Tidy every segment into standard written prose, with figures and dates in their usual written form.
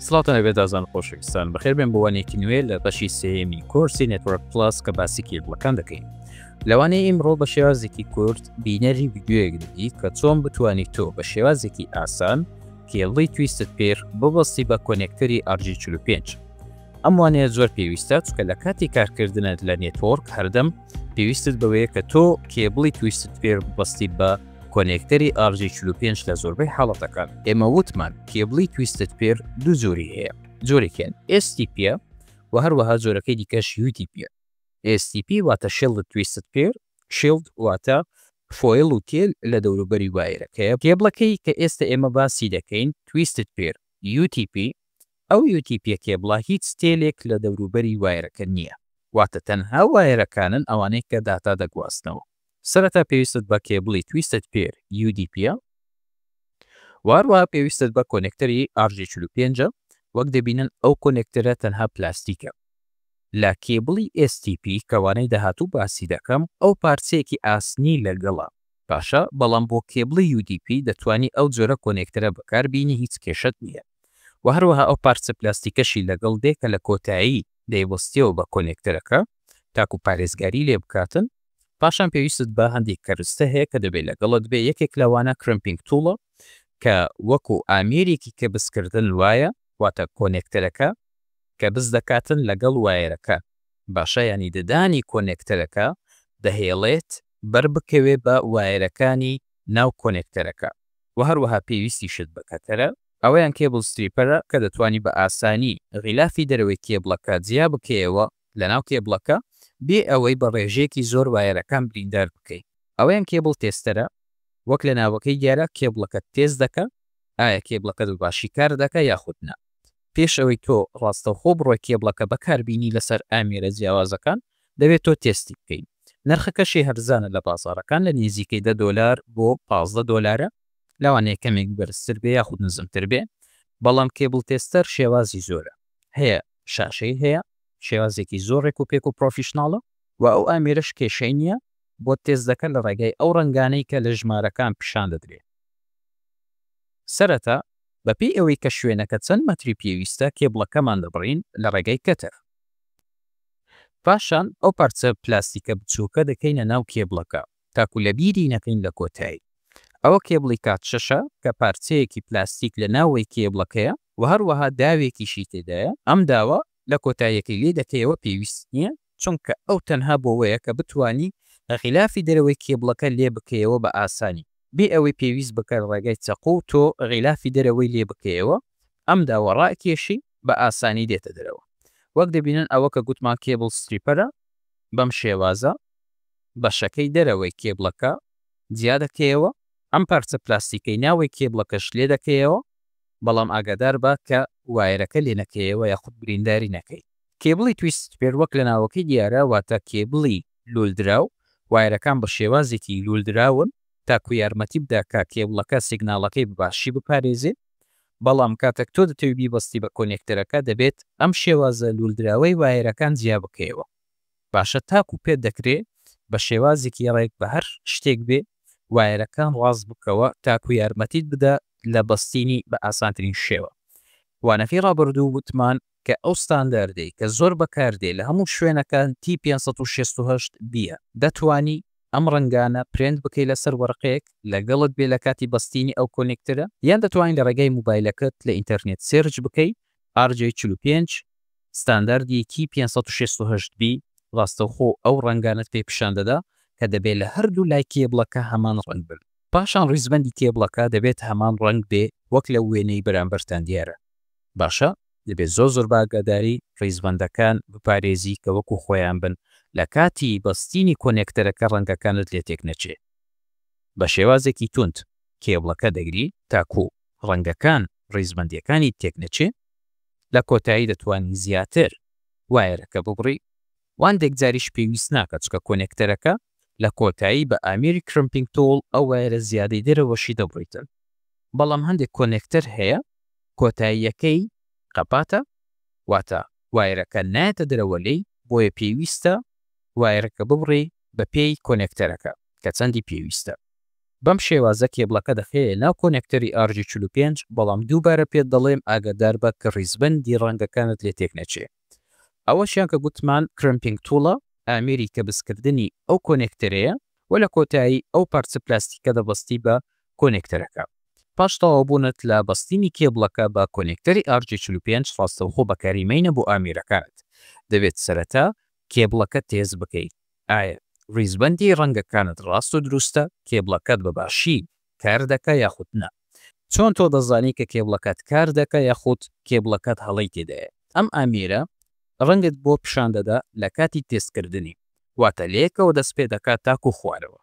سڵاتە لەبێت ئازان خۆشەویستان بەخێر بێن بۆوانێکی نوێ لە بەشی سێمی کۆرسی نێتوەرک پلاس کە باسی کێبڵەکان دەکەین. لەوانەیە ئیمڕۆ بە شێوازێکی کورت بینەری ڤیدیۆیەک دەبیت کە چۆن بتوانیت تۆ بە شێوازێکی ئاسان کێبڵی تویستت پێر ببەستی بە کۆنێکتەری RJ45. ئەم وانەیە زۆر پێویستە چونکە لە کاتی کارکردنت لە نێتوەرک هەردەم پێویستت بەوەیە کە تۆ کێبڵی تویستت پێر ببەستی بە کۆنێکتەری RJ45 لە زۆربەی حاڵەتەکان. ئێمە وتمان کێبڵی تویستت پێر دوو جۆری هەیە. جۆرێکیان STP و هەروەها جۆرەکەی دیکەش UTP. STP واتە شێڵد تویستت پێر، شێڵد واتە فۆیل و تێل لە دەوروبەری وایرەکەیە. کێبڵەکەی کە ئێستا ئێمە باسی دەکەین تویستت پێر UTP. ئەو UTP کێبڵە هیچ تێلێک لە دەوروبەری وایرەکە نییە. واتە تەنها وایرەکانن ئەوانەی کە داتا دەگواستنەوە. سەرەتا پێویستت بە کێبڵی تویستت پێر UDP، واروها پێویستت بە کۆنێکتەری RJ45 وەک دەبینن ئەو کۆنێکتەرە تەنها پلاستیکە. لە کێبڵی STP کەوانەی داهاتوو باسی دەکەم ئەو پارچەیەکی ئاسنی لەگەڵە. باشە بەڵام بۆ کێبڵی UDP دەتوانی ئەو جۆرە کۆنێکتەرە بەکاربینی هیچ کێشەت نییە. و هەروەها ئەو پارچە پلاستیکەشی لەگەڵ دێکە لە کۆتایی دەیبستیەوە بە کۆنێکتەرەکە تاکو پارێزگاری لێ بکاتن. پاشان پێویستت بە هەندێک کەرستە هەیە کە دەبێت لەگەڵت بێ. یەکێک لەوانە کرمپینگ توڵە کە وەکو ئامێرێکی کە بزکردن وایە واتە کۆنێکتەرەکە کە بز دەکاتن لەگەڵ وایرەکە. باشە ینی ددانی کۆنێکتەرەکە دەهێڵێت بەر بکەوێ بە وایرەکانی ناو کۆنێکتەرەکە. و هەروەها پێویستی شت بکەتەرە ئەوەیان کێبڵ ستریپەرە کە دەتوانی بە ئاسانی غیلافی دەرەوەی کێبڵەکە جیا بکەیەوە لە ناو کێبڵەکە بێ ئەوەی بە ڕێژەیەکی زۆر وایرەکان بریندار بکەیت. ئەوەیان کێبڵ تێستەرە وەک لە ناوەکەی دیارە کێبڵەکە تێز دەکە ئایا کێبڵەکە باشی کار دەکە یاخودنا. پێش ئەوەی تۆ ڕاستەوخۆ بڕۆی کێبڵەکە بەکاربینی لەسەر ئامێرە جیاوازەکان دەبێت تۆ تێستی بکەیت. نرخەکەشی هەرزانە لە بازاڕەکان لە نزیکەی $10 بۆ $15 لەوانەیە کەمێک بەرزتر بێ یاخود نزمتر بێ. بەڵام کێبڵ تێستەر شێوازی زۆرە هەیە، شاشەی هەیە، شێوازێکی زۆڕێک و پێک و پرۆفیشناڵە و ئەو ئامێرەش کێشەی نییە بۆ تێز دەکەن لە ڕێگای ئەو ڕنگانەی کە لە ژمارەکان پیشان دەدرێت. سەرەتا بەپێی ئەوەی کە شوێنەکە چەند مەتری پێویستە کێبڵەکەمان دەبڕین لە ڕێگای کەتەر. پاشان ئەو پارچە پلاستیکە بچووکە دەکەینە ناو کێبڵەکە تاکو لە بیری نەکەین لە کۆتایی. ئەوە کێبڵی کات شەشە کە پارچەیەکی پلاستیک لە ناوەی کێبڵەکەیە و هەروەها داوێکیشی تێدایە. ئەم داوە لە کۆتاییەکەی لێ دەکەیەوە پێویست نییە چونکە ئەو تەنها بۆوەیە کە بتوانی غیلافی دەرەوەی کێبڵەکە لێ بکەیەوە بە ئاسانی بێ ئەوەی پێویست بکە ڕێگای چەقۆ و تۆ غیلافی دەرەوەی لێ بکەیەوە. ئەم داوە ڕاکێشی بە ئاسانی دێتە دەرەوە. وەک دەبینن ئەوە کە گوتمان کێبڵ ستریپەرە بەم شێوازە بەشەکەی دەرەوەی کێبڵەکە جیا دەکەیەوە. ئەم پارچە پلاستیکەی ناوەی کێبڵەکەش لێ دەکەیەوە بەڵام ئاگادار بە کە وایرەکە لێ نەکەیەوە یاخود برینداری نەکەی. کێبڵی تویست پێر وەک لە ناوەکەی دیارە واتە کێبڵی لولدراو وایرەکان بە شێوازێکی لولدراون تاکو یارمەتی بدا کە کێبڵەکە سیگناڵەکەی باشی بپارێزێت. بەڵام کاتێک تۆ دەتەوێت بیبەستی بە کۆنێکتەرەکە دەبێت ئەم شێوازە لولدراوەی وایرەکان جیا بکەیەوە. باشە تاکو پێت دەکرێت بە شێوازێکی ڕێک بە هەر شتێک بێ وایرەکان ڕاست بکەوە تاکو یارمەتیت بدە لە بەستینی بە ئاسانترین شێوە. وانەکەی ڕابردوو وتمان کە ئەو ستانداردەی کە زۆر بەکاردێ لە هەموو شوێنەکان T568 بیە دەتوانی ئەم ڕنگانە پرێنت بکەی لەسەر وەرقەیەک لەگەڵت بێ لە کاتی بەستینی ئەو کۆنێکتەرە یان دەتوانین لە ڕێگای موبایلەکەت لە ئینتەرنێت سێرچ بکەی RJ45 ستانداردی T568B. ڕاستەوخۆ ئەو ڕنگانت پێ پیشان دەدا کە دەبێت لە هەردوو لای کێبڵەکە هەمان ڕنگ بن. پاشان ڕیزبەندی کێبڵەکە دەبێت هەمان ڕنگ بێ وەک لە وێنەی بەرامبەرتان دیارە. باشە دەبێت زۆر باگاداری ڕیزبەندەکان بپارێزی کە وەکو خۆیان بن لە کاتی بەستینی کۆنێکتەرەکە ڕەنگەکانت لێ تێک نەچێت. بە شێوازێکی توند کێبڵەکە دەگری تاکو ڕەنگەکان ڕیزبەندیەکانی تێک نەچێت. لە کۆتایی دەتوانین زیاتر وایرەکە ببڕی وان دێکجاریش پێویست ناکات چکە کۆنێکتەرەکە لە کۆتایی بە ئامێری کرمپینگ تۆڵ ئەو وایرە زیادەی دەرەوەشی دەبڕیتن. بەڵام هەندێک کۆنێکتەر هەیە کۆتاییەکەی قەپاتە واتە وایرەکە نایەتە دەرەوە لێی بۆیە پێویستە وایرەکە ببڕی بە پێی کۆنێکتەرەکە کە چەندی پێویستە. بەم شێوازە کێبڵەکە دەخێت ناو کۆنێکتەری RJ45 بەڵام دووبارە پێت دەڵێم ئاگادار بە کە ڕیزبەندی ڕەنگەکانت لێ تێک نەچێت. ئەوەشیان کە گوتمان کرمپینگ توڵە ئامێری کە بستکردنی ئەو کۆنێکتەرەیە و لە کۆتایی ئەو پارچە پلاستیکە دەبەستی بە کۆنێکتەرەکە. پاش تەواوبوونت لە بەستنی کێبڵەکە بە کۆنێکتەری RJ45 ڕاستەوخۆ بەکاریمەینە بۆ ئامێرەکانت. دەبێت سەرەتا کێبڵەکە تێز بکەیت. ئایا ڕیزبەندی ڕەنگەکانت ڕاست و دروستە؟ کێبڵەکەت بەباشی کار دەکە یاخود نا؟ چۆن تۆ دەزانی کە کێبڵەکەت کار دەکە یاخود کێبڵەکەت هەڵەی تێدایە؟ ئەم ئامێرە ڕەنگت بۆ پیشان دەدا لە کاتی تێستکردنی، واتە لەیەکەوە دەست پێ دەکات تاکو خوارەوە.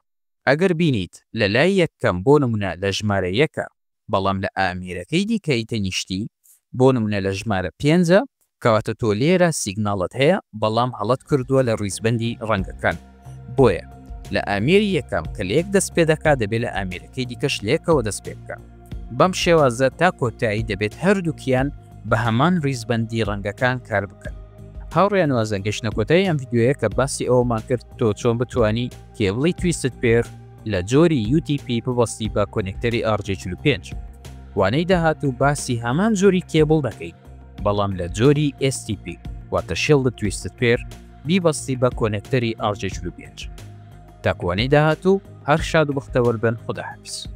ئەگەر بینیت لە لای یەکەم بۆ نمونە لە ژمارە یەکە بەڵام لە ئامێرەکەی دیکەیتە نیشتی بۆ نمونە لە ژمارە 5 کەواتە تۆ لێرە سیگناڵت هەیە بەڵام هەڵەت کردووە لە ڕیزبەندی ڕەنگەکان. بۆیە لە ئامێری یەکەم کە لە یەک دەست پێ دەکات دەبێت لە ئامێرەکەی دیکەش لێکەوە دەست پێ بکە. بەم شێوازە تا کۆتایی دەبێت هەردووکیان بە هەمان ڕیزبەندی ڕەنگەکان کار بکەن. هاوڕێیان وازە گەشتنە کۆتایی ئەم ڤیدیۆیە کە باسی ئەومان کرد تۆ چۆن بتوانی کێبڵی تویستت پێر لە جۆری UTP ببەستی بە کۆنێکتەری RJ45. وانەی داهاتوو باسی هەمان جۆری کێبڵ دەکەین بەڵام لە جۆری STP واتە شێڵدە تویستت پێر بیبەستی بە کۆنێکتەری RJ45. تاکوانەی داهاتوو هەر شاد و بەختەوەربن. خوداحافیز.